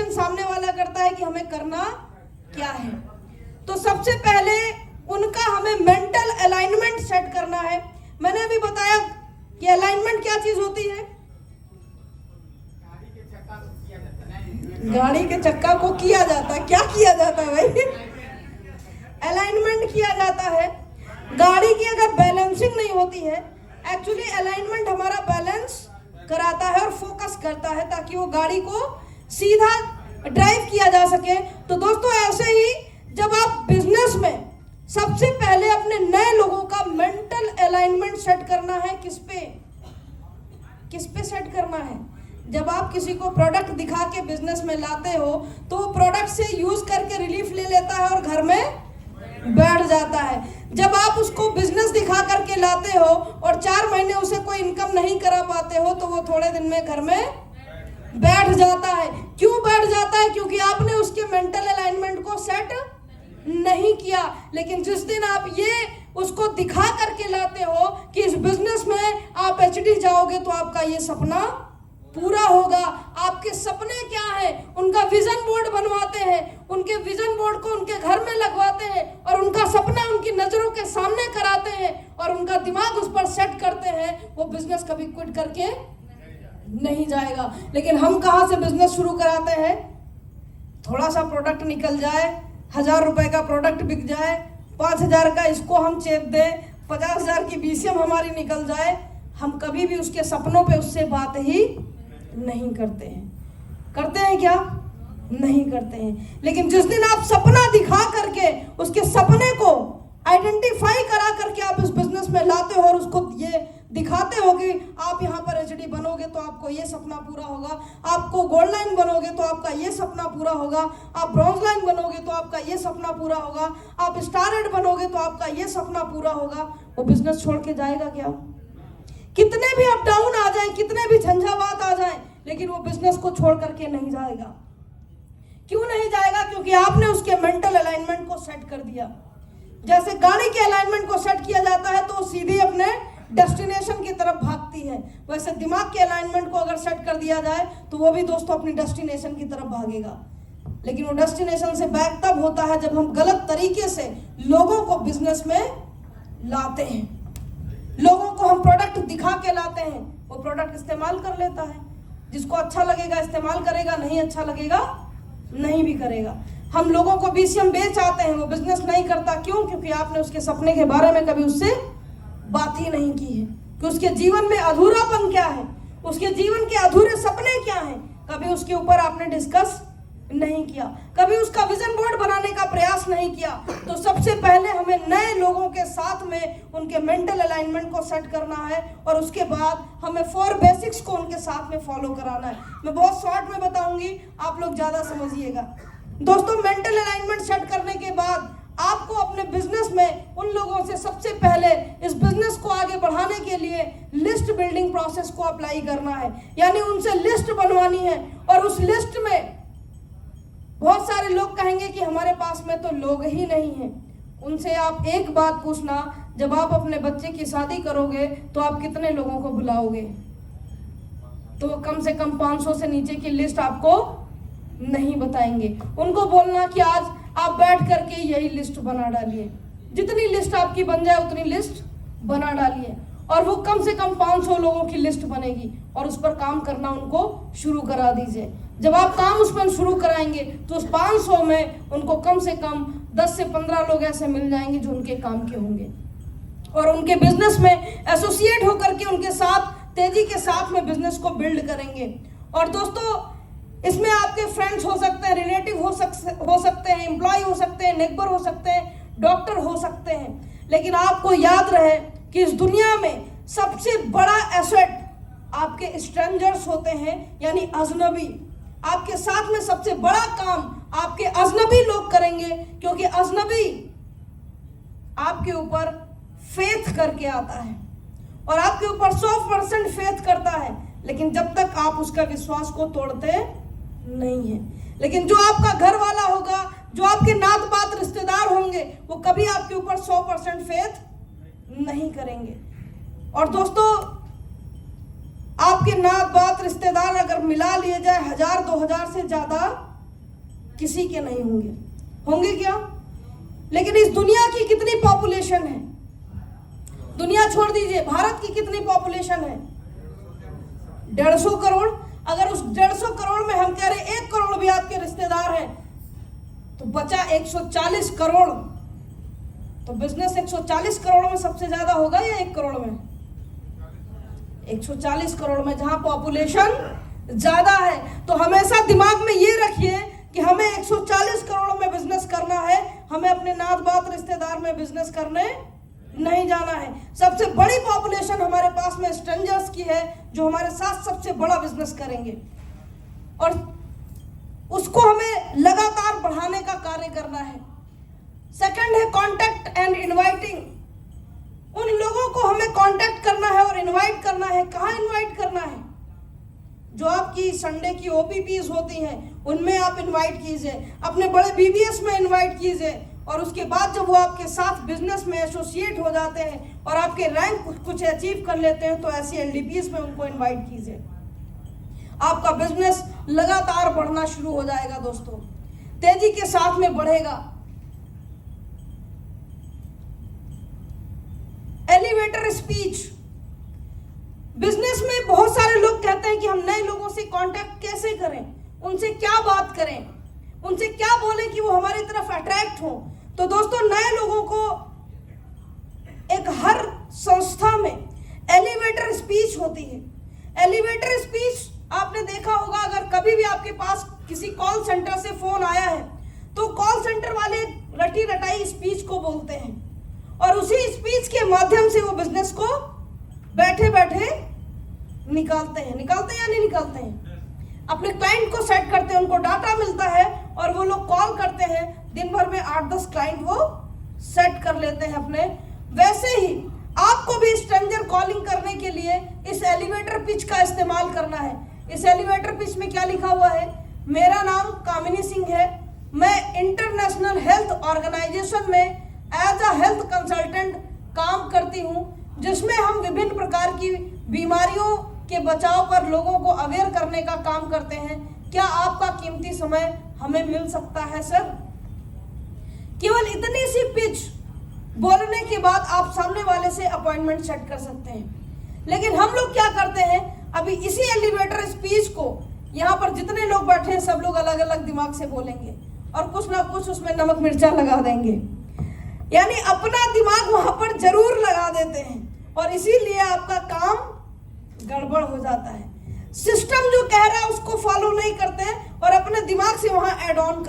Question सामने वाला करता है कि हमें करना क्या है। तो सबसे पहले उनका हमें मेंटल अलाइनमेंट सेट करना है। मैंने अभी बताया कि अलाइनमेंट क्या चीज होती है। गाड़ी के चक्का को किया जाता है। क्या किया जाता है भाई? अलाइनमेंट किया जाता है। गाड़ी की अगर बैलेंसिंग नहीं होती है, एक्चुअली अलाइनमेंट हमारा बैलेंस कराता है और फोकस करता है ताकि वो गाड़ी को सीधा ड्राइव किया जा सके। तो दोस्तों ऐसे ही जब आप बिजनेस में सबसे पहले अपने नए लोगों का मेंटल अलाइनमेंट सेट करना है। किस पे सेट करना है? जब आप किसी को प्रोडक्ट दिखा के बिजनेस में लाते हो तो वो प्रोडक्ट से यूज करके रिलीफ ले लेता है और घर में बैठ जाता है। जब आप उसको बिजनेस दिखा करके लाते हो और 4 महीने उसे कोई इनकम नहीं करा पाते हो तो वो थोड़े दिन में घर में बैठ जाता है। क्यों बैठ जाता है? क्योंकि आपने उसके मेंटल अलाइनमेंट को सेट नहीं किया। लेकिन जिस दिन आप ये उसको दिखा करके लाते हो कि इस बिजनेस में आप एचडी जाओगे तो आपका ये सपना पूरा होगा। आपके सपने क्या है? उनका विजन बोर्ड बनवाते हैं, उनके विजन बोर्ड को उनके घर में लगवाते हैं और उनका सपना उनकी नजरों के सामने कराते हैं और उनका दिमाग उस पर सेट करते हैं। वो बिजनेस कभी क्विट करके नहीं जाएगा। लेकिन हम कहां से बिजनेस शुरू कराते हैं? थोड़ा सा प्रोडक्ट निकल जाए, 1000 रुपए का प्रोडक्ट बिक जाए, 5000 का इसको हम चेप दें, 50,000 की बीसीएम हमारी निकल जाए, हम कभी भी उसके सपनों पे उससे बात ही नहीं करते हैं। करते हैं क्या? नहीं करते हैं। लेकिन जिस दिन आप सपना दिखा करके उसके सपने को आइडेंटिफाई करा करके आप इस बिजनेस में लाते हो और उसको ये दिखाते हो कि आप यहाँ पर एचडी बनोगे तो आपको ये सपना पूरा होगा, आपको गोल्ड लाइन बनोगे तो आपका ये सपना पूरा होगा, आप ब्रॉन्ज लाइन बनोगे तो आपका ये सपना पूरा होगा, आप स्टार रेड बनोगे तो आपका ये सपना पूरा होगा, वो बिजनेस छोड़ के जाएगा क्या? कितने भी अप डाउन आ जाए, कितने भी झंझावात आ जाए, लेकिन वो बिजनेस को छोड़ करके नहीं जाएगा। क्यों नहीं जाएगा? क्योंकि आपने उसके मेंटल अलाइनमेंट को सेट कर दिया। जैसे गाड़ी के अलाइनमेंट को सेट किया जाता है तो सीधी अपने डेस्टिनेशन की तरफ भागती है, वैसे दिमाग के अलाइनमेंट को अगर सेट कर दिया जाए तो वो भी दोस्तों अपनी डेस्टिनेशन की तरफ भागेगा। लेकिन वो डेस्टिनेशन से बैक तब होता है जब हम गलत तरीके से लोगों को बिजनेस में लाते हैं। लोगों को हम प्रोडक्ट दिखा के लाते हैं, वो प्रोडक्ट इस्तेमाल कर लेता है। जिसको अच्छा लगेगा इस्तेमाल करेगा, नहीं अच्छा लगेगा नहीं भी करेगा। हम लोगों को बीसीएम बेच आते हैं, वो बिजनेस नहीं करता। क्यों? क्योंकि आपने उसके सपने के बारे में कभी उससे बात ही नहीं की है कि उसके जीवन में अधूरापन क्या है, उसके जीवन के अधूरे सपने क्या हैं, कभी उसके ऊपर आपने डिस्कस नहीं किया, कभी उसका विजन बोर्ड बनाने का प्रयास नहीं किया। तो सबसे पहले हमें नए लोगों के साथ में उनके मेंटल अलाइनमेंट को सेट करना है और उसके बाद हमें 4 बेसिक्स को उनके साथ में फॉलो कराना है। मैं बहुत शॉर्ट में बताऊंगी, आप लोग ज्यादा समझिएगा। दोस्तों, मेंटल अलाइनमेंट सेट करने के बाद आपको अपने बिजनेस में उन लोगों से सबसे पहले इस बिजनेस को आगे बढ़ाने के लिए लिस्ट बिल्डिंग प्रोसेस को अप्लाई करना है। यानी उनसे लिस्ट बनवानी है और उस लिस्ट में बहुत सारे लोग कहेंगे कि हमारे पास में तो लोग ही नहीं हैं। उनसे आप एक बात पूछना, जब आप अपने बच्चे की शादी करोगे तो आप कितने लोगों को बुलाओगे? तो कम से कम 500 से नीचे की लिस्ट आपको नहीं बताएंगे। उनको बोलना कि आज आप बैठ करके यही लिस्ट बना डालिए, जितनी लिस्ट आपकी बन जाए उतनी लिस्ट बना डालिए और वो कम से कम 500 लोगों की लिस्ट बनेगी और उस पर काम करना उनको शुरू करा दीजिए। जब आप काम उस पर शुरू कराएंगे तो उस 500 में उनको कम से कम 10 से 15 लोग ऐसे मिल जाएंगे जो उनके काम के होंगे और उनके बिजनेस में एसोसिएट होकर के उनके साथ तेजी के साथ में बिजनेस को बिल्ड करेंगे। और दोस्तों, इसमें आपके फ्रेंड्स हो सकते हैं, रिलेटिव हो सकते हैं, एम्प्लॉय हो सकते हैं, नेबर हो सकते हैं, डॉक्टर हो सकते हैं। लेकिन आपको याद रहे कि इस दुनिया में सबसे बड़ा एसेट आपके स्ट्रेंजर्स होते हैं, यानी अजनबी। आपके साथ में सबसे बड़ा काम आपके अजनबी लोग करेंगे, क्योंकि अजनबी आपके ऊपर फेथ करके आता है और आपके ऊपर 100% फेथ करता है, लेकिन जब तक आप उसका विश्वास को तोड़ते नहीं है। लेकिन जो आपका घर वाला होगा, जो आपके नात बात रिश्तेदार होंगे, वो कभी आपके ऊपर 100% फेथ नहीं करेंगे। और दोस्तों, आपके नात बात रिश्तेदार अगर मिला लिए जाए 1000-2000 से ज्यादा किसी के नहीं होंगे। होंगे क्या? लेकिन इस दुनिया की कितनी पॉपुलेशन है? दुनिया छोड़ दीजिए, भारत की कितनी पॉपुलेशन है? 150 करोड़। अगर उस 150 करोड़ में हम कह रहे 1 करोड़ भी आपके रिश्तेदार हैं, तो बचा 140 करोड़। तो बिजनेस 140 करोड़ में सबसे ज्यादा होगा या 1 करोड़ में? 140 करोड़ में, जहां पॉपुलेशन ज्यादा है। तो हमेशा दिमाग में ये रखिए कि हमें 140 करोड़ में बिजनेस करना है, हमें अपने नात बात रिश्तेदार में बिजनेस करने नहीं जाना है। सबसे बड़ी पॉपुलेशन हमारे पास में स्ट्रेंजर्स की है, जो हमारे साथ सबसे बड़ा बिजनेस करेंगे, और उसको हमें लगातार बढ़ाने का कार्य करना है। सेकंड है कॉन्टैक्ट एंड इनवाइटिंग। उन लोगों को हमें कॉन्टैक्ट करना है और इनवाइट करना है। कहाँ इनवाइट करना है? जो आपकी संडे की ओपीपीज होती हैं, उनमें आप इनवाइट कीजिए, अपने बड़े बीबीएस में इनवाइट कीजिए, और उसके बाद जब वो आपके साथ बिजनेस में एसोसिएट हो जाते हैं और आपके रैंक कुछ अचीव कर लेते हैं, तो ऐसी एलडीपीज में उनको इनवाइट कीजिए। आपका बिजनेस लगातार बढ़ना शुरू हो जाएगा दोस्तों, तेजी के साथ में बढ़ेगा। Elevator speech. बिजनेस में बहुत सारे लोग कहते हैं कि हम नए लोगों से कांटेक्ट कैसे करें, उनसे क्या बात करें, उनसे क्या बोलें कि वो हमारी तरफ अट्रैक्ट हो। तो दोस्तों, नए लोगों को एक हर संस्था में एलिवेटर स्पीच होती है। एलिवेटर स्पीच आपने देखा होगा, अगर कभी भी आपके पास किसी कॉल सेंटर से फोन आया है, तो कॉल सेंटर वाले रटी रटाई स्पीच को बोलते हैं, और उसी स्पीच के माध्यम से वो बिजनेस को बैठे बैठे निकालते हैं या नहीं निकालते हैं। अपने क्लाइंट को सेट करते हैं, उनको डाटा मिलता है, और वो लोग कॉल करते हैं। दिन भर में 8-10 क्लाइंट वो सेट कर लेते हैं अपने। वैसे ही आपको भी स्ट्रेंजर कॉलिंग करने के लिए इस एलिवेटर पिच का इस्तेमाल करना है। इस एलिवेटर पिच में क्या लिखा हुआ है? मेरा नाम कामिनी सिंह है, मैं इंटरनेशनल हेल्थ ऑर्गेनाइजेशन में एज अ हेल्थ कंसल्टेंट काम करती हूँ, जिसमें हम विभिन्न प्रकार की बीमारियों के बचाव पर लोगों को अवेयर करने का काम करते हैं। क्या आपका कीमती समय हमें मिल सकता है सर? केवल इतनी सी पिच बोलने के बाद आप सामने वाले से अपॉइंटमेंट सेट कर सकते हैं। लेकिन हम लोग क्या करते हैं, अभी इसी एलिवेटर स्पीच को यहाँ पर जितने लोग बैठे हैं, सब लोग अलग अलग दिमाग से बोलेंगे और कुछ ना कुछ उसमें नमक मिर्चा लगा देंगे, यानी अपना दिमाग वहां पर जरूर लगा देते हैं, और इसीलिए आपका काम गड़बड़ हो जाता है। सिस्टम जो कह रहा है उसको फॉलो नहीं करते हैं और अपने दिमाग से वहां एड ऑन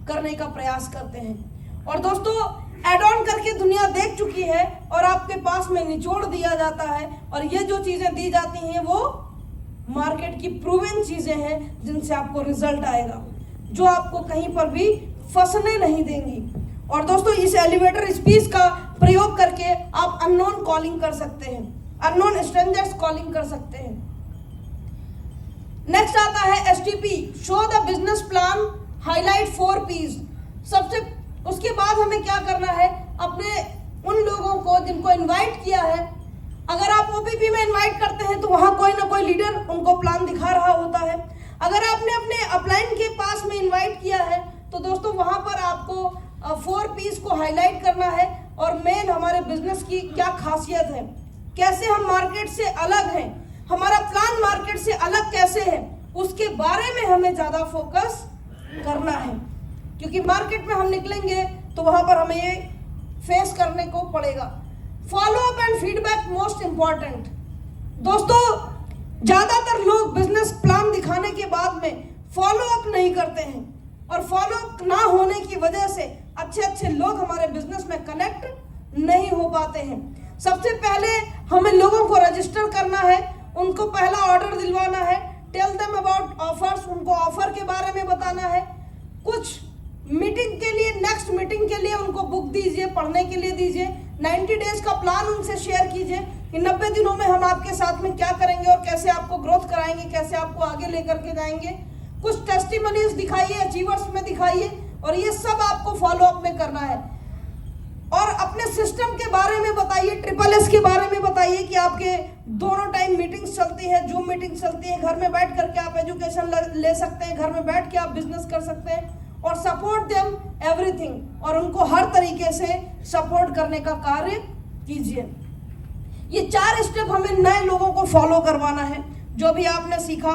करने का प्रयास करते हैं। और दोस्तों, एड ऑन करके दुनिया देख चुकी है, और आपके पास में निचोड़ दिया जाता है, और ये जो चीजें दी जाती हैं वो मार्केट की प्रूवन चीजें हैं, जिनसे आपको रिजल्ट आएगा, जो आपको कहीं पर भी फंसने नहीं देंगी। और दोस्तों, इस एलिवेटर स्पीच का प्रयोग करके आप अननोन कॉलिंग कर सकते हैं, अननोन स्ट्रेंजर्स कॉलिंग कर सकते हैं। नेक्स्ट आता है STP, show the business plan, highlight 4 P's। सबसे उसके बाद हमें क्या करना है, अपने उन लोगों को जिनको इनवाइट किया है, अगर आप ओपीपी में इनवाइट करते हैं तो वहां कोई ना कोई लीडर उनको प्लान दिखा रहा होता है। अगर आपने अपने अपलाइन के पास में इनवाइट किया है, तो दोस्तों वहां पर आपको 4 P's को हाईलाइट करना है, और मेन हमारे बिजनेस की क्या खासियत है, कैसे हम मार्केट से अलग हैं, हमारा प्लान मार्केट से अलग कैसे है, उसके बारे में हमें ज्यादा फोकस करना है। क्योंकि मार्केट में हम निकलेंगे तो वहां पर हमें ये फेस करने को पड़ेगा। Follow up and feedback most important. दोस्तों, ज्यादातर लोग बिजनेस प्लान दिखाने के बाद में फॉलो अप नहीं करते हैं, और फॉलो अप ना होने की वजह से अच्छे लोग हमारे बिजनेस में कनेक्ट नहीं हो पाते हैं। सबसे पहले हमें लोगों को रजिस्टर करना है, उनको पहला ऑर्डर दिलवाना है, टेल देम अबाउट ऑफर्स, उनको ऑफर के बारे में बताना है, कुछ मीटिंग के लिए, नेक्स्ट मीटिंग के लिए उनको बुक दीजिए, पढ़ने के लिए दीजिए, 90 डेज का प्लान उनसे शेयर कीजिए कि 90 दिनों में हम आपके साथ में क्या करेंगे और कैसे आपको ग्रोथ कराएंगे, कैसे आपको आगे लेकर के जाएंगे। कुछ टेस्टिमोनियल्स दिखाइए, अचीवर्स में दिखाइए, और ये सब आपको फॉलो अप में करना है। और अपने सिस्टम के बारे में बताइए, SSS के बारे में बताइए कि आपके दोनों टाइम मीटिंग्स चलती है, जूम मीटिंग चलती है, घर में बैठ करके आप एजुकेशन ले सकते हैं, घर में बैठ के आप बिजनेस कर सकते हैं, और सपोर्ट देम एवरीथिंग, और उनको हर तरीके से सपोर्ट करने का कार्य कीजिए। ये 4 स्टेप हमें नए लोगों को फॉलो करवाना है। जो भी आपने सीखा